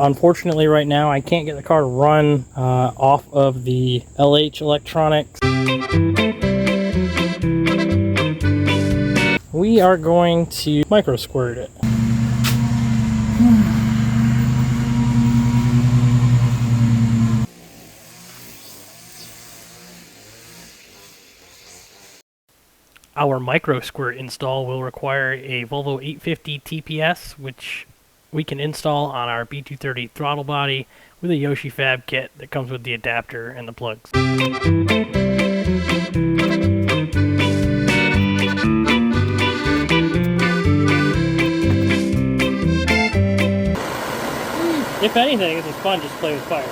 Unfortunately, right now, I can't get the car to run off of the LH electronics. We are going to micro squirt it. Our micro squirt install will require a Volvo 850 TPS, which we can install on our B230 throttle body with a Yoshi Fab kit that comes with the adapter and the plugs. If anything, it's just fun just to play with fire.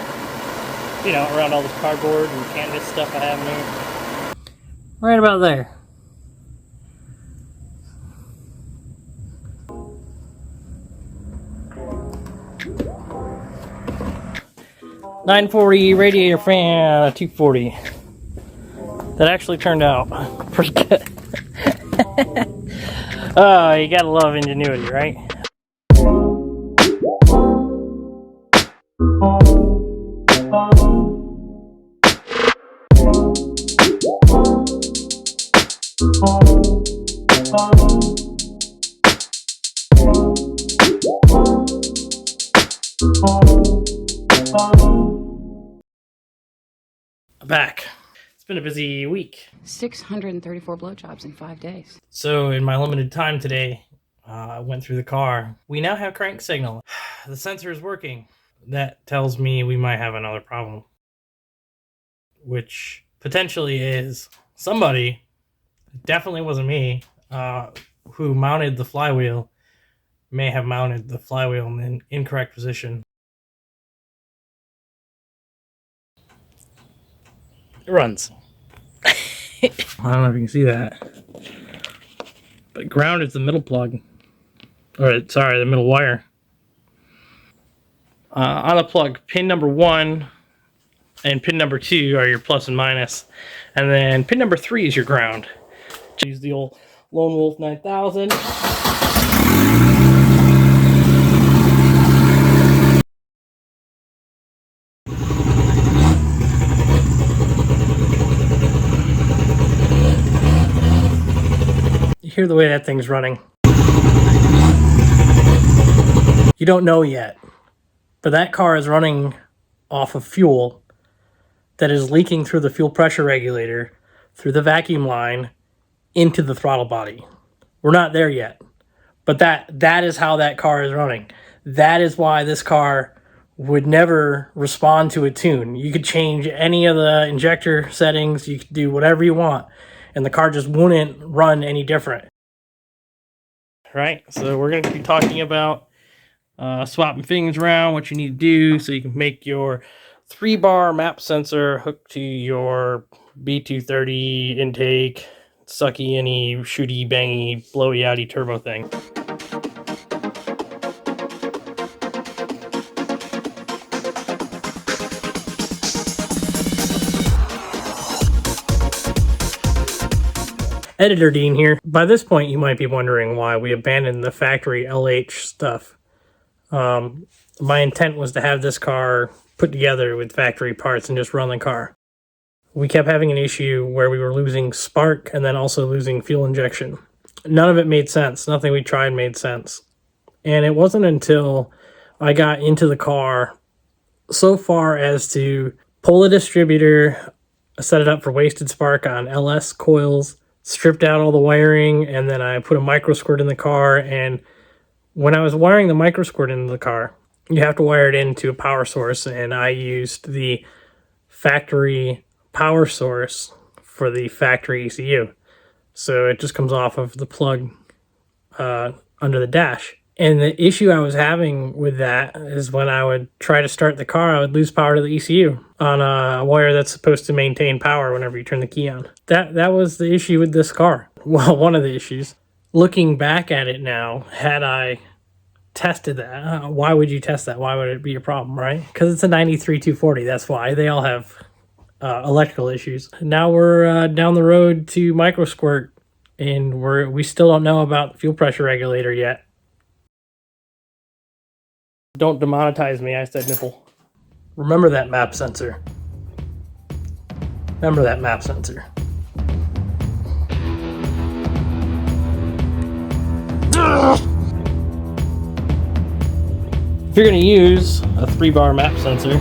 You know, around all this cardboard and canvas stuff I have in here. Right about there. .940 radiator fan, 240. That actually turned out pretty good. Oh, you gotta love ingenuity, right? Back. It's been a busy week. 634 blowjobs in 5 days. So in my limited time today, I went through the car. We now have crank signal. The sensor is working. That tells me we might have another problem, which potentially is somebody, definitely wasn't me, who mounted the flywheel, may have mounted the flywheel in an incorrect position. It runs. I don't know if you can see that, but ground is the middle plug, or sorry, the middle wire. On the plug, pin number 1 and pin number 2 are your plus and minus, and then pin number 3 is your ground. Use the old Lone Wolf 9000. You hear the way that thing's running. You don't know yet, but that car is running off of fuel that is leaking through the fuel pressure regulator, through the vacuum line, into the throttle body. We're not there yet, but that is how that car is running. That is why this car would never respond to a tune. You could change any of the injector settings, you could do whatever you want, and the car just wouldn't run any different. Right, so we're going to be talking about swapping things around, what you need to do so you can make your 3-bar map sensor hook to your B230 intake, sucky any shooty bangy blowy outy turbo thing. Editor Dean here. By this point, you might be wondering why we abandoned the factory LH stuff. My intent was to have this car put together with factory parts and just run the car. We kept having an issue where we were losing spark and then also losing fuel injection. None of it made sense. Nothing we tried made sense. And it wasn't until I got into the car so far as to pull a distributor, set it up for wasted spark on LS coils, stripped out all the wiring, and then I put a micro squirt in the car. And when I was wiring the micro squirt into the car, you have to wire it into a power source, and I used the factory power source for the factory ECU. So it just comes off of the plug under the dash. And the issue I was having with that is when I would try to start the car, I would lose power to the ECU on a wire that's supposed to maintain power whenever you turn the key on. That was the issue with this car. Well, one of the issues. Looking back at it now, had I tested that, why would you test that? Why would it be a problem, right? Because it's a 93 240, that's why. They all have electrical issues. Now we're down the road to micro squirt, and we still don't know about the fuel pressure regulator yet. Don't demonetize me, I said nipple. Remember that map sensor. Remember that map sensor. If you're going to use a 3-bar map sensor,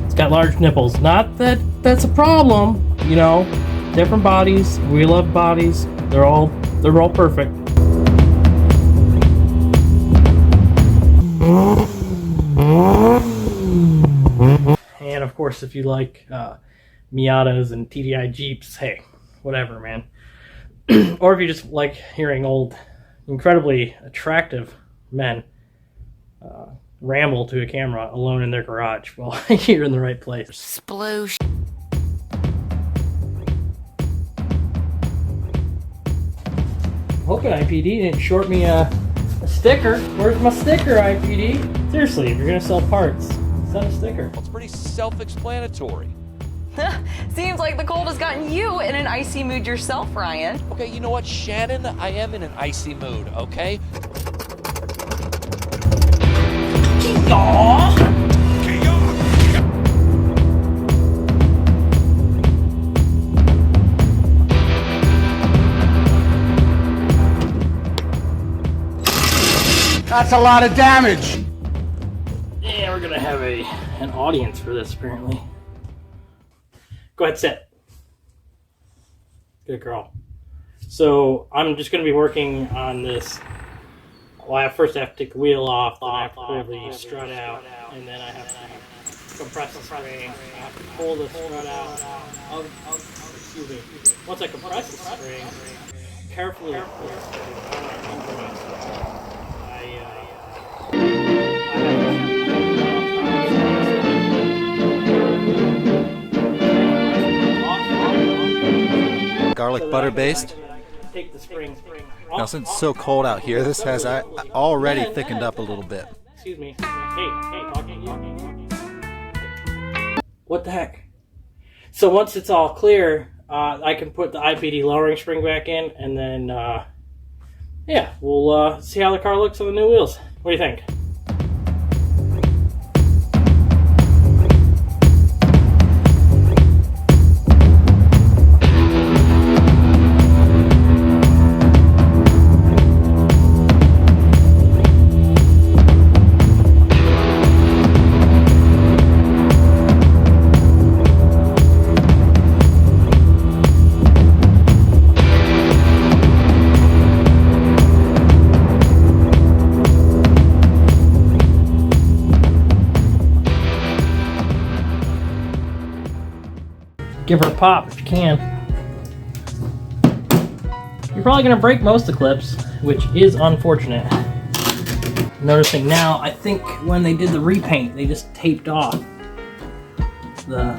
it's got large nipples. Not that that's a problem, you know. Different bodies. We love bodies. They're all perfect. And of course, if you like Miatas and TDI Jeeps, hey, whatever, man. Or if you just like hearing old, incredibly attractive men ramble to a camera alone in their garage, well, you're in the right place. Sploosh. Hoping IPD didn't short me a sticker. Where's my sticker, IPD? Seriously, if you're gonna sell parts, send a sticker. Well, it's pretty self-explanatory. Seems like the cold has gotten you in an icy mood yourself, Ryan. Okay, you know what, Shannon? I am in an icy mood, okay? That's a lot of damage. Yeah, we're gonna have an audience for this, apparently. Go ahead, sit. Good girl. So I'm just gonna be working on this. Well, I first have to take the wheel off, then I have to pull the strut out, and then I have to compress the spring. I have to pull the strut out. Excuse me. Once I compress the spring, carefully pull the spring. Garlic butter based. Take the spring. Now since it's so cold out here, this has already thickened up a little bit. Excuse me. Hey, talking to you. What the heck? So once it's all clear, I can put the IPD lowering spring back in, and then yeah, we'll see how the car looks on the new wheels. What do you think? Give her a pop if you can. You're probably going to break most of the clips, which is unfortunate. Noticing now, I think when they did the repaint, they just taped off the...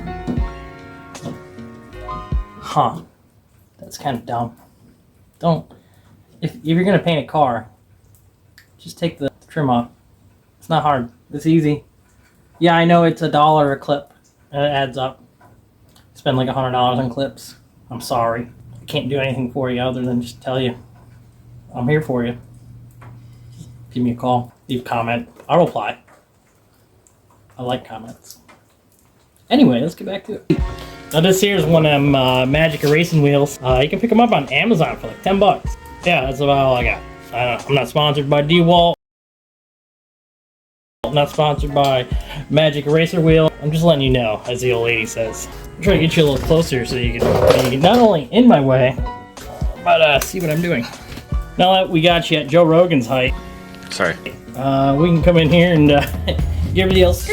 Huh. That's kind of dumb. Don't... If you're going to paint a car, just take the trim off. It's not hard. It's easy. Yeah, I know it's $1 a clip, and it adds up. Spend like $100 on clips. I'm sorry. I can't do anything for you other than just tell you I'm here for you. Give me a call. Leave a comment. I'll reply. I like comments. Anyway, let's get back to it. Now this here is one of them Magic Erasing wheels. You can pick them up on Amazon for like 10 bucks. Yeah, that's about all I got. I'm not sponsored by DeWalt. Not sponsored by Magic Eraser Wheel. I'm just letting you know, as the old lady says. I'm trying to get you a little closer so you can be not only in my way, but see what I'm doing. Now that we got you at Joe Rogan's height, Sorry. we can come in here and give everybody else.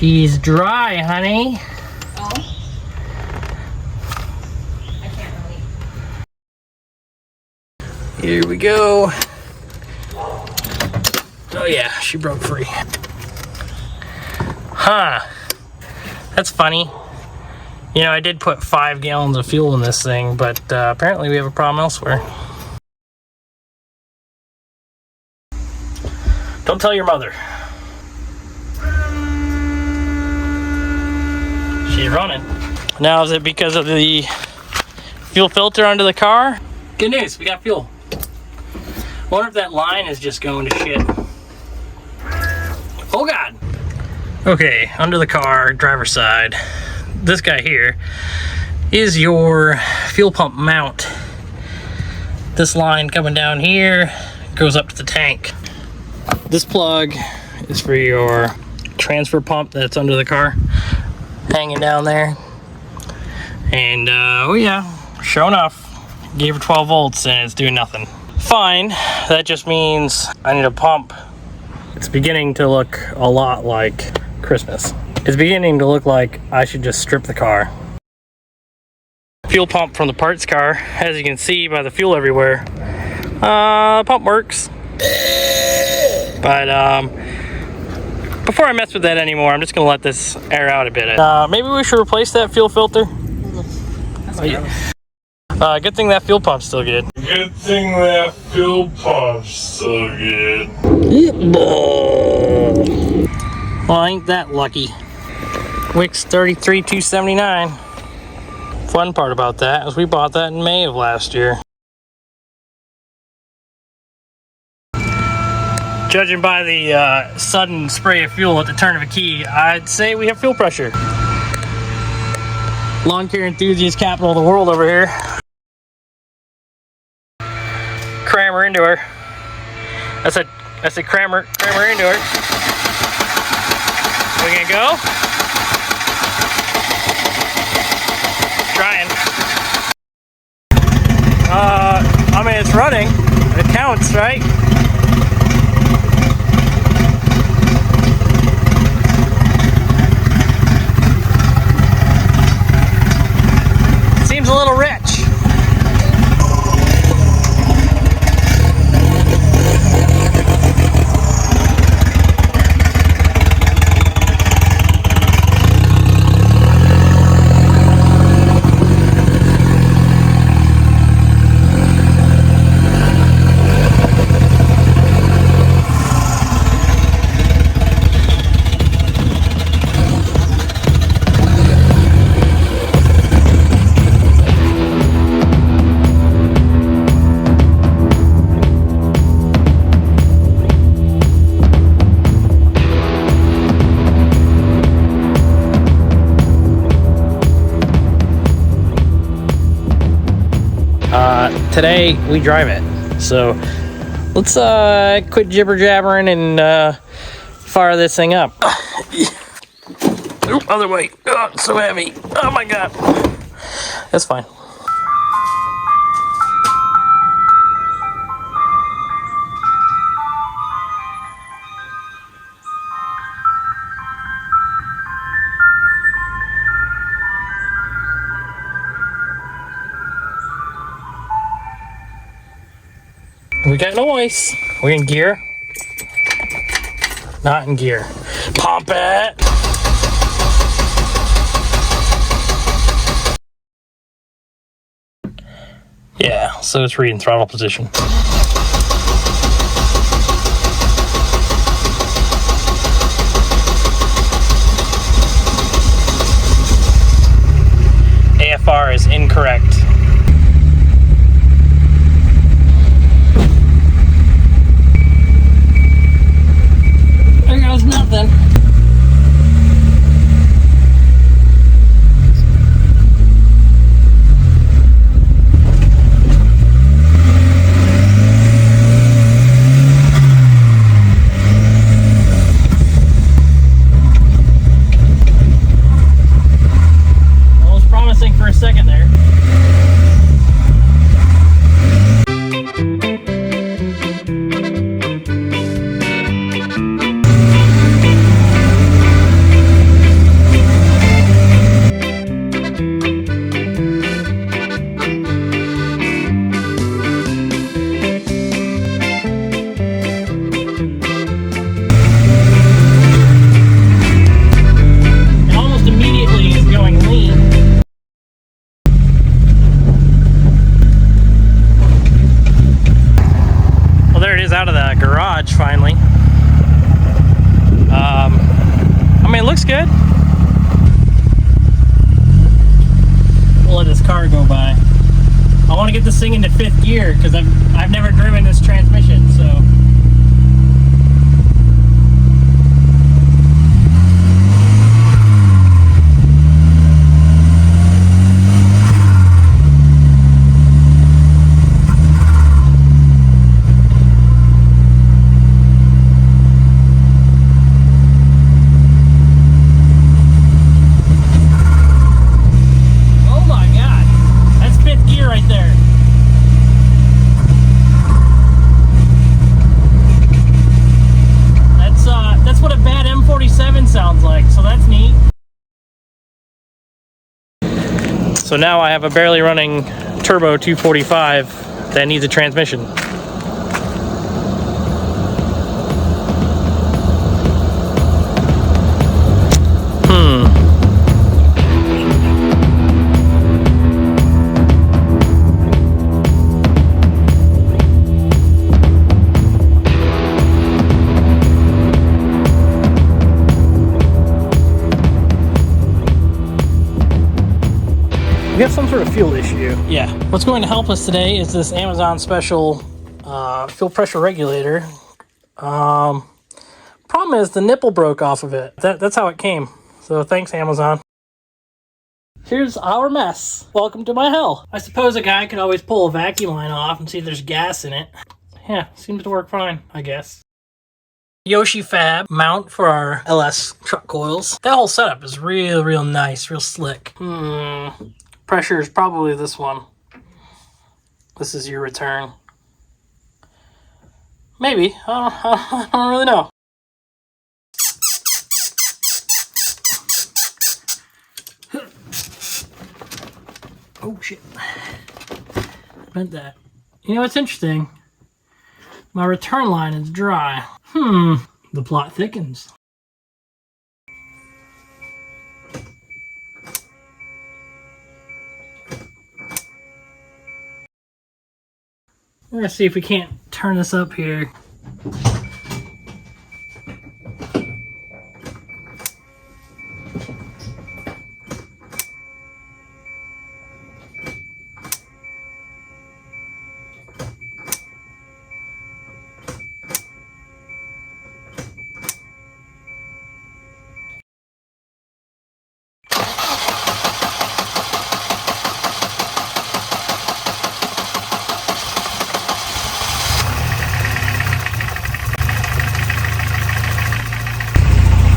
She's dry, honey. Oh. I can't really. Here we go. Oh yeah, she broke free. Huh. That's funny. You know, I did put 5 gallons of fuel in this thing, but apparently we have a problem elsewhere. Don't tell your mother. She's running. Now, is it because of the fuel filter under the car? Good news, we got fuel. Wonder if that line is just going to shit. Oh God. Okay, under the car, driver's side. This guy here is your fuel pump mount. This line coming down here goes up to the tank. This plug is for your transfer pump that's under the car, hanging down there. And oh yeah, sure enough, gave her 12 volts and it's doing nothing. Fine, that just means I need a pump. It's beginning to look a lot like Christmas. It's beginning to look like I should just strip the car. Fuel pump from the parts car, as you can see by the fuel everywhere. Pump works. But before I mess with that anymore, I'm just gonna let this air out a bit. Maybe we should replace that fuel filter. Oh, yeah. Good thing that fuel pump's still good. Good thing that fuel pump's so good. Well, ain't that lucky. Wix 33,279. Fun part about that is we bought that in May of last year. Judging by the sudden spray of fuel at the turn of a key, I'd say we have fuel pressure. Lawn care enthusiast capital of the world over here. Cram her into her. I said cram her into her. We gonna go? Trying. I mean, it's running. It counts, right? Seems a little rich. Today we drive it, so let's quit jibber jabbering and fire this thing up. Oop, other way. Oh, it's so heavy. Oh my God. That's fine. We got noise. We in gear? Not in gear. Pump it. Yeah, so it's reading throttle position. AFR is incorrect. There goes nothing. Well, it was promising for a second there. it is out of the garage finally. I mean, it looks good. We'll let this car go by. I want to get this thing into 5th gear because I've never driven this transmission, so. So now I have a barely running turbo 245 that needs a transmission. We have some sort of fuel issue. Yeah. What's going to help us today is this Amazon special fuel pressure regulator. Problem is the nipple broke off of it. That's how it came. So thanks, Amazon. Here's our mess. Welcome to my hell. I suppose a guy could always pull a vacuum line off and see if there's gas in it. Yeah, seems to work fine, I guess. Yoshi Fab mount for our LS truck coils. That whole setup is real nice, real slick. Pressure is probably this one. This is your return. Maybe. I don't really know. Oh shit. Bent that. You know what's interesting? My return line is dry. The plot thickens. We're gonna see if we can't turn this up here.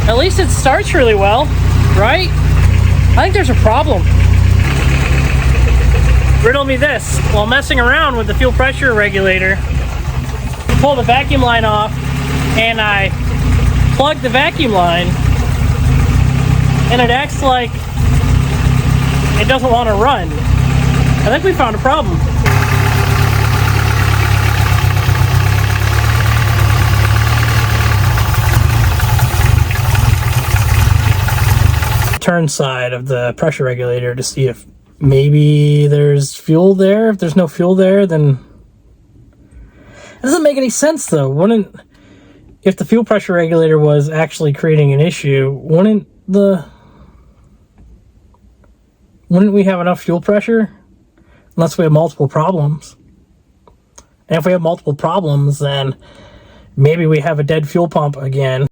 At least it starts really well, right? I think there's a problem. Riddle me this. While messing around with the fuel pressure regulator, I pull the vacuum line off and I plug the vacuum line and it acts like it doesn't want to run. I think we found a problem. Turn side of the pressure regulator to see if maybe there's fuel there. If there's no fuel there, then it doesn't make any sense though. If the fuel pressure regulator was actually creating an issue, wouldn't we have enough fuel pressure unless we have multiple problems? And if we have multiple problems, then maybe we have a dead fuel pump again.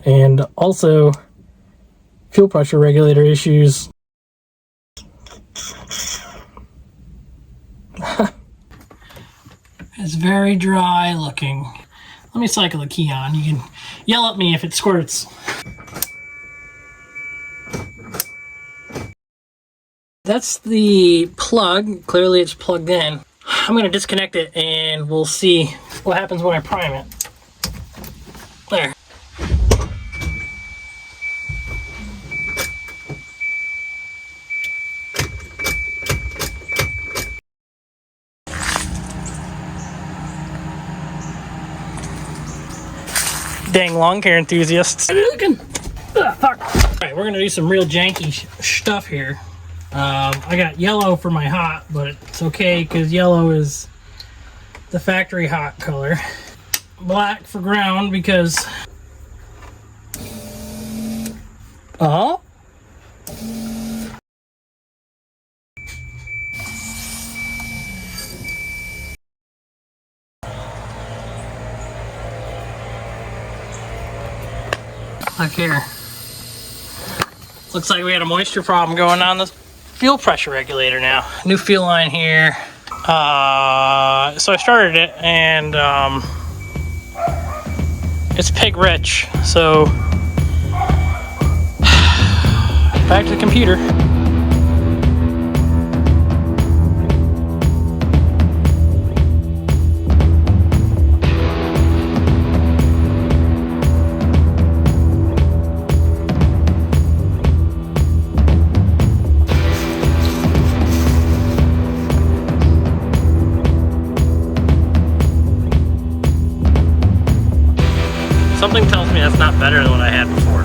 And also fuel pressure regulator issues. It's very dry looking. Let me cycle the key on. You can yell at me if it squirts. That's the plug. Clearly it's plugged in. I'm going to disconnect it and we'll see what happens when I prime it. There. Dang lawn care enthusiasts. Fuck. Alright, we're gonna do some real janky stuff here. I got yellow for my hot, but it's okay because yellow is the factory hot color. Black for ground because... Look here. Looks like we had a moisture problem going on this fuel pressure regulator now. New fuel line here. So I started it and it's pig rich. So back to the computer. Something tells me that's not better than what I had before.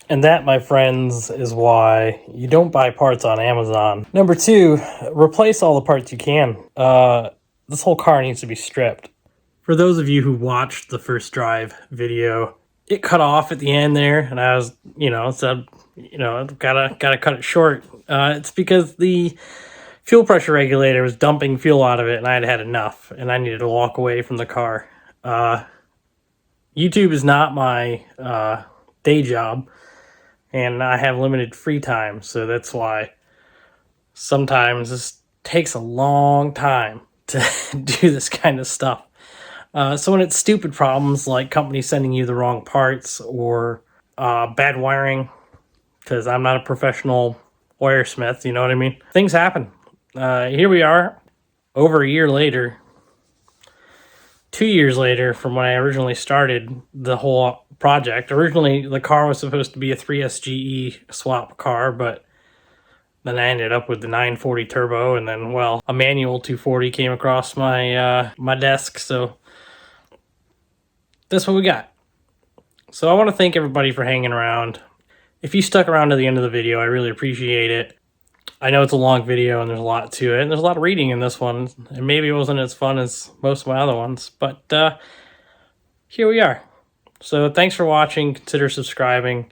And that, my friends, is why you don't buy parts on Amazon. Number two, replace all the parts you can. This whole car needs to be stripped. For those of you who watched the first drive video, it cut off at the end there, and I was, said, gotta cut it short. It's because the fuel pressure regulator was dumping fuel out of it, and I had had enough, and I needed to walk away from the car. YouTube is not my day job, and I have limited free time, so that's why sometimes this takes a long time to do this kind of stuff. So when it's stupid problems like companies sending you the wrong parts or bad wiring, because I'm not a professional wiresmith, you know what I mean? Things happen. Here we are, over a year later, 2 years later from when I originally started the whole project. Originally, the car was supposed to be a 3SGE swap car, but then I ended up with the 940 turbo, and then, well, a manual 240 came across my my desk, so that's what we got. So I want to thank everybody for hanging around. If you stuck around to the end of the video, I really appreciate it. I know it's a long video and there's a lot to it, and there's a lot of reading in this one, and maybe it wasn't as fun as most of my other ones, but here we are. So thanks for watching. Consider subscribing.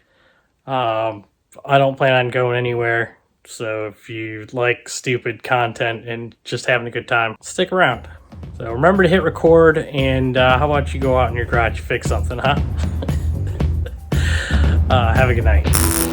I don't plan on going anywhere, so if you like stupid content and just having a good time, stick around. So remember to hit record, and how about you go out in your garage and fix something, huh? Have a good night.